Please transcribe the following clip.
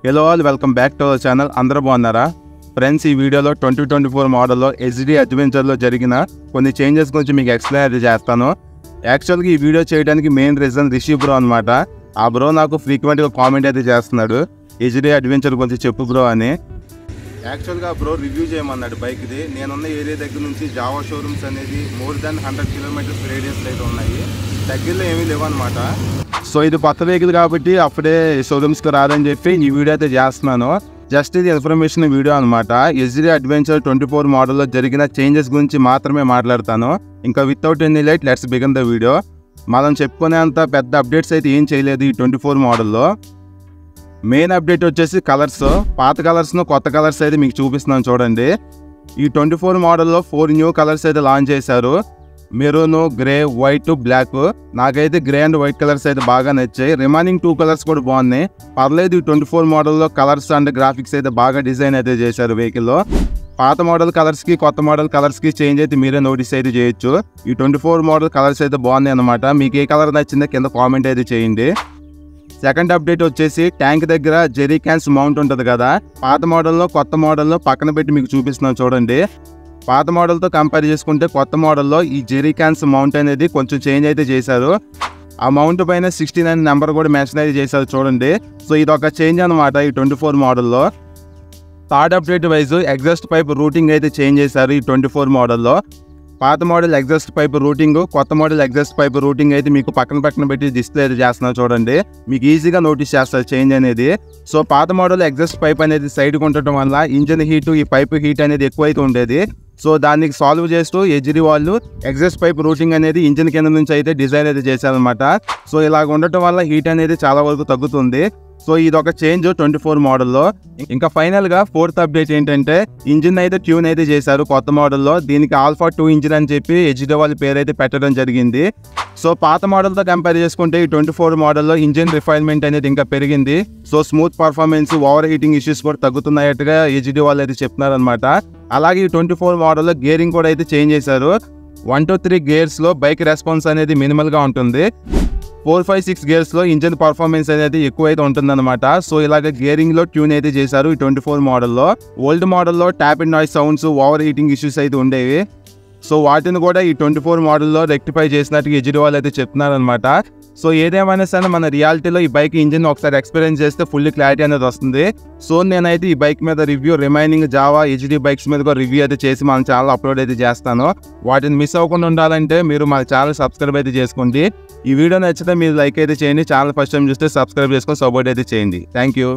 Hello all welcome back to our channel. అందరూ బాగున్నారా friends? ఈ వీడియోలో 2024 మోడల్లో హెచ్డి అడ్వెంచర్లో జరిగిన కొన్ని చేంజెస్ గురించి మీకు ఎక్స్ప్లెయిన్ అయితే చేస్తాను. యాక్చువల్గా ఈ వీడియో చేయడానికి మెయిన్ రీజన్ రిషి బ్రో అనమాట. ఆ బ్రో నాకు ఫ్రీక్వెంట్గా కామెంట్ అయితే చేస్తున్నాడు, హెచ్డి అడ్వెంచర్ గురించి చెప్పు బ్రో అని. యాక్చువల్గా బ్రో రివ్యూ చేయమన్నాడు బైక్ది. నేనున్న ఏరియా దగ్గర నుంచి జావా షోరూమ్స్ అనేది మోర్ దాన్ 100 కిలోమీటర్స్ రేడియస్లో అయితే ఉన్నాయి, దగ్గరలో ఏమీ లేవు అనమాట. సో ఇది కొత్త వెహికల్ కాబట్టి అప్పుడే షోరూమ్స్కి రాదని చెప్పి ఈ వీడియో అయితే చేస్తున్నాను. జస్ట్ ఇది ఇన్ఫర్మేషన్ వీడియో అనమాట. హెచ్డి అడ్వెంచర్ 24 మోడల్లో జరిగిన చేంజెస్ గురించి మాత్రమే మాట్లాడతాను. ఇంకా without any late let's begin the video. మనం చెప్పుకునేంత పెద్ద అప్డేట్స్ అయితే ఏం చేయలేదు ఈ 24 మోడల్లో. మెయిన్ అప్డేట్ వచ్చేసి కలర్స్. పాత కలర్స్ను కొత్త కలర్స్ అయితే మీకు చూపిస్తున్నాను చూడండి. ఈ 24 మోడల్లో 4 న్యూ కలర్స్ అయితే లాంచ్ చేశారు. Maroon, grey, white, black. నాకైతే గ్రే అండ్ వైట్ కలర్స్ అయితే బాగా నచ్చాయి. రిమైనింగ్ 2 కలర్స్ కూడా బాగున్నాయి, పర్లేదు. ఈ 24 మోడల్లో కలర్స్ అండ్ గ్రాఫిక్స్ అయితే బాగా డిజైన్ అయితే చేశారు వెహికల్లో. పాత మోడల్ కలర్స్కి కొత్త మోడల్ కలర్స్కి చేంజ్ అయితే మీరే నోటీస్ అయితే చేయొచ్చు. ఈ 24 మోడల్ కలర్స్ అయితే బాగున్నాయి అనమాట. మీకు ఏ కలర్ నచ్చిందో కింద కామెంట్ అయితే చేయండి. సెకండ్ అప్డేట్ వచ్చేసి ట్యాంక్ దగ్గర జెరీ క్యాన్స్ మౌంట్ ఉంటుంది కదా, పాత మోడల్లో కొత్త మోడల్లో పక్కన పెట్టి మీకు చూపిస్తున్నాను చూడండి. పాత మోడల్తో కంపేర్ చేసుకుంటే కొత్త మోడల్లో ఈ జెరీ క్యాన్స్ మౌంట్ అనేది కొంచెం చేంజ్ అయితే చేశారు. ఆ మౌంట్ పైన 69 నెంబర్ కూడా మెన్షన్ అయితే చేశారు చూడండి. సో ఇది ఒక చేంజ్ అనమాట ఈ 24 మోడల్లో. Third update wise exhaust pipe routing అయితే చేంజ్ చేశారు ఈ 24 మోడల్లో. పాత మోడల్ ఎగ్జాస్ట్ పైప్ రూటింగ్, కొత్త మోడల్ ఎగ్జాస్ట్ పైప్ రూటింగ్ అయితే మీకు పక్కన పెట్టి డిస్ప్లే అయితే చేస్తున్నారు చూడండి. మీకు ఈజీగా నోటీస్ చేస్తారు చేంజ్ అనేది. సో పాత మోడల్ ఎగ్జాస్ట్ పైప్ అనేది సైడ్కి ఉండటం వల్ల ఇంజిన్ హీట్, ఈ పైప్ హీట్ అనేది ఎక్కువైతే ఉండేది. సో దానికి సాల్వ్ చేస్తూ హెచ్డి వాళ్ళు ఎగ్జాస్ట్ పైప్ రూటింగ్ అనేది ఇంజిన్ కింద నుంచి అయితే డిజైన్ అయితే చేశారనమాట. సో ఇలాగ ఉండటం వల్ల హీట్ అనేది చాలా వరకు తగ్గుతుంది. సో ఇది ఒక చేంజ్ 24 మోడల్లో. ఇంకా ఫైనల్గా ఫోర్త్ అప్డేట్ ఏంటంటే ఇంజిన్ అయితే ట్యూన్ అయితే చేశారు కొత్త మోడల్లో. దీనికి ఆల్ఫా 2 ఇంజిన్ అని చెప్పి హెచ్డి వాళ్ళ పేరు అయితే పెట్టడం జరిగింది. సో పాత మోడల్తో కంపేర్ చేసుకుంటే ఈ 24 మోడల్లో ఇంజిన్ రిఫైన్మెంట్ అనేది ఇంకా పెరిగింది. So smooth performance, over heating issues కూడా తగ్గుతున్నాయట్టుగా హెచ్డి వాళ్ళు అయితే చెప్తున్నారనమాట. అలాగే ఈ 24 మోడల్లో గేరింగ్ కూడా అయితే చేంజ్ చేశారు. 1 to 3 గేర్స్లో బైక్ రెస్పాన్స్ అనేది మినిమల్గా ఉంటుంది. 4, 5, 6 గేర్స్లో ఇంజిన్ పర్ఫార్మెన్స్ అనేది ఎక్కువైతే ఉంటుందన్నమాట. సో ఇలాగ గేరింగ్లో ట్యూన్ అయితే చేశారు ఈ 24 మోడల్లో. ఓల్డ్ మోడల్లో tap and noise sounds, over heating issues అయితే ఉండేవి. సో వాటిని కూడా ఈ 24 మోడల్లో రెక్టిఫై చేసినట్టు హెచ్డి వాళ్ళు అయితే చెప్తున్నారనమాట. సో ఏదేమైనా సరే మన రియాలిటీలో ఈ బైక్ ఇంజిన్ ఒకసారి ఎక్స్పీరియన్స్ చేస్తే ఫుల్ క్లారిటీ అనేది వస్తుంది. సో నేనైతే ఈ బైక్ మీద review, remaining Java HD bikes మీద కూడా రివ్యూ అయితే చేసి మన ఛానల్ అప్లోడ్ అయితే చేస్తాను. వాటిని మిస్ అవ్వకుండా ఉండాలంటే మీరు మన ఛానల్ సబ్స్క్రైబ్ అయితే చేసుకోండి. ఈ వీడియో నచ్చితే మీరు లైక్ అయితే చేయండి. ఛానల్ ఫస్ట్ టైం చూస్తే సబ్స్క్రైబ్ చేసుకొని సపోర్ట్ అయితే చేయండి. Thank you.